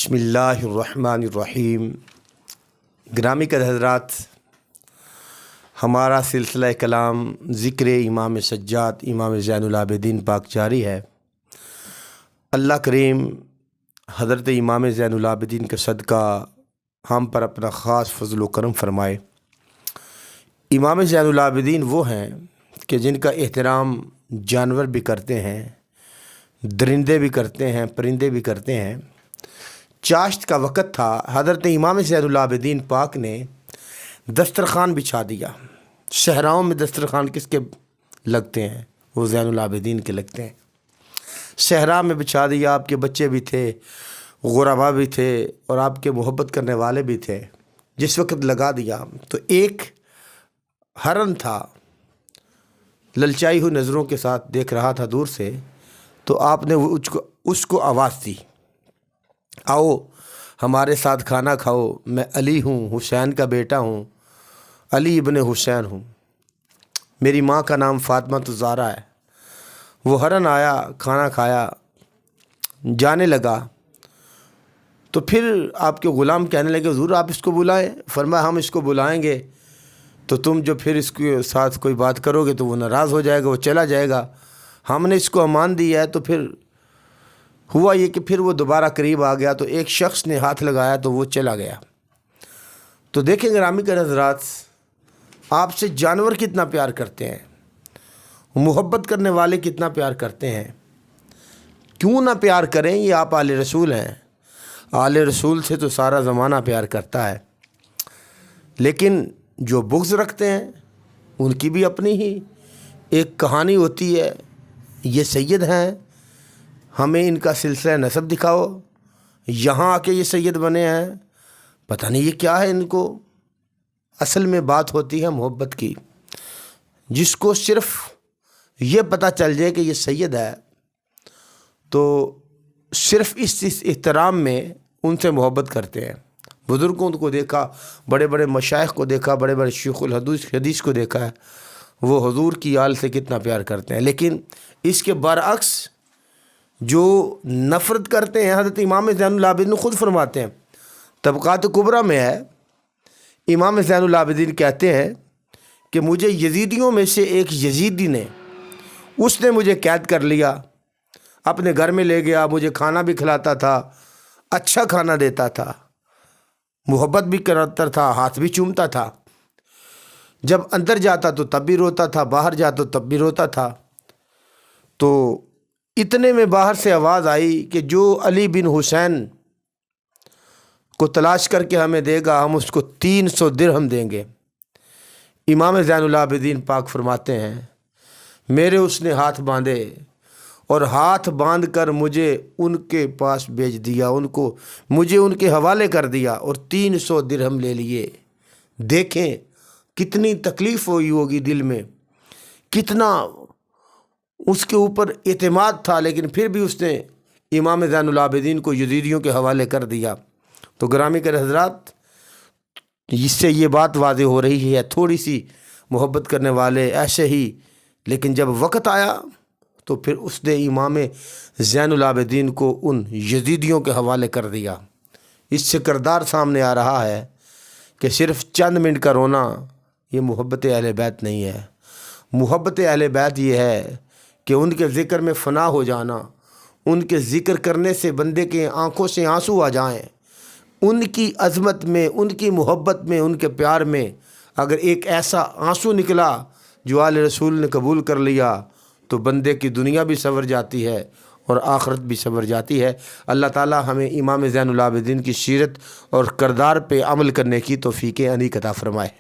बिस्मिल्लाहिर्रहमानिर्रहीम। ग्रामी के हज़रात, हमारा सिलसिला कलाम ज़िक्र इमाम सज्जाद इमाम ज़ैनुल आबिदीन पाक जारी है। अल्लाह करीम हज़रत इमाम ज़ैनुल आबिदीन का सदका हम पर अपना ख़ास फ़ज़ल व करम फ़रमाए। इमाम ज़ैनुल आबिदीन वो हैं कि जिनका एहतराम जानवर भी करते हैं, दरिंदे भी करते हैं, परिंदे भी करते हैं। चाश्त का वक़्त था, हज़रत इमाम ज़ैनुल आबिदीन पाक ने दस्तरख़ान बिछा दिया। शहराओं में दस्तरख़ान किसके लगते हैं? वो ज़ैनुल आबिदीन के लगते हैं। शहरा में बिछा दिया, आपके बच्चे भी थे, गुरबा भी थे और आपके मोहब्बत करने वाले भी थे। जिस वक़्त लगा दिया तो एक हरन था, ललचाई हुई नज़रों के साथ देख रहा था दूर से। तो आपने उसको आवाज़ दी, आओ हमारे साथ खाना खाओ, मैं अली हूँ, हुसैन का बेटा हूँ, अली इब्न हुसैन हूँ, मेरी माँ का नाम फ़ातिमा ज़हरा है। वो हरन आया, खाना खाया, जाने लगा। तो फिर आपके ग़ुलाम कहने लगे, हुज़ूर आप इसको बुलाएं। फरमाया हम इसको बुलाएंगे तो तुम जो फिर इसके साथ कोई बात करोगे तो वो नाराज़ हो जाएगा, वो चला जाएगा। हमने इसको अमान दिया है। तो फिर हुआ ये कि फिर वो दोबारा करीब आ गया तो एक शख्स ने हाथ लगाया तो वो चला गया। तो देखें ग्रामी के हज़रात, आपसे जानवर कितना प्यार करते हैं, मोहब्बत करने वाले कितना प्यार करते हैं। क्यों ना प्यार करें, ये आप आले रसूल हैं। आले रसूल से तो सारा ज़माना प्यार करता है। लेकिन जो बुग़्ज़ रखते हैं उनकी भी अपनी ही एक कहानी होती है। ये सैयद हैं, हमें इनका सिलसिला नसब दिखाओ, यहाँ आके ये सैयद बने हैं, पता नहीं ये क्या है इनको। असल में बात होती है मोहब्बत की। जिसको सिर्फ़ ये पता चल जाए कि ये सैयद है तो सिर्फ़ इस एहतराम में उनसे मोहब्बत करते हैं। बुज़ुर्गों को देखा, बड़े बड़े मशाइख को देखा, बड़े बड़े शेखुल हदीस को देखा है, वो हुज़ूर की आल से कितना प्यार करते हैं। लेकिन इसके बरअक्स जो नफ़रत करते हैं, हज़रत इमाम ज़ैनुल आबिदीन खुद फरमाते हैं, तबक़ात कुबरा में है, इमाम ज़ैनुल आबिदीन कहते हैं कि मुझे यजीदियों में से एक यजीदी ने, उसने मुझे कैद कर लिया, अपने घर में ले गया, मुझे खाना भी खिलाता था, अच्छा खाना देता था, मोहब्बत भी करता था, हाथ भी चूमता था। जब अंदर जाता तो तब भी रोता था, बाहर जाता तो तब भी रोता था। तो इतने में बाहर से आवाज़ आई कि जो अली बिन हुसैन को तलाश करके हमें देगा, हम उसको 300 दिरहम देंगे। इमाम ज़ैनुल आबिदीन पाक फरमाते हैं, मेरे उसने हाथ बांधे और हाथ बांध कर मुझे उनके पास भेज दिया, मुझे उनके हवाले कर दिया और 300 दिरहम ले लिए। देखें कितनी तकलीफ़ हुई होगी दिल में, कितना उसके ऊपर एतमाद था, लेकिन फिर भी उसने इमाम ज़ैनुल आबिदीन को यजीदियों के हवाले कर दिया। तो ग्रामी के हज़रात, इससे ये बात वाज़ेह हो रही है, थोड़ी सी मोहब्बत करने वाले ऐसे ही, लेकिन जब वक़्त आया तो फिर उसने इमाम ज़ैनुल आबिदीन को उन यजीदियों के हवाले कर दिया। इससे किरदार सामने आ रहा है कि सिर्फ़ चंद मिनट का रोना ये मोहब्बत अहले बैत नहीं है। मोहब्बत अहले बैत ये है कि उनके ज़िक्र में फ़ना हो जाना, उनके ज़िक्र करने से बंदे के आँखों से आंसू आ जाएं। उनकी अज़मत में, उनकी मोहब्बत में, उनके प्यार में अगर एक ऐसा आंसू निकला जो आले रसूल ने कबूल कर लिया तो बंदे की दुनिया भी संवर जाती है और आखिरत भी संवर जाती है। अल्लाह ताला हमें इमाम ज़ैनुल आबिदीन की सीरत और किरदार पे अमल करने की तौफ़ीक़ अता फ़रमाए।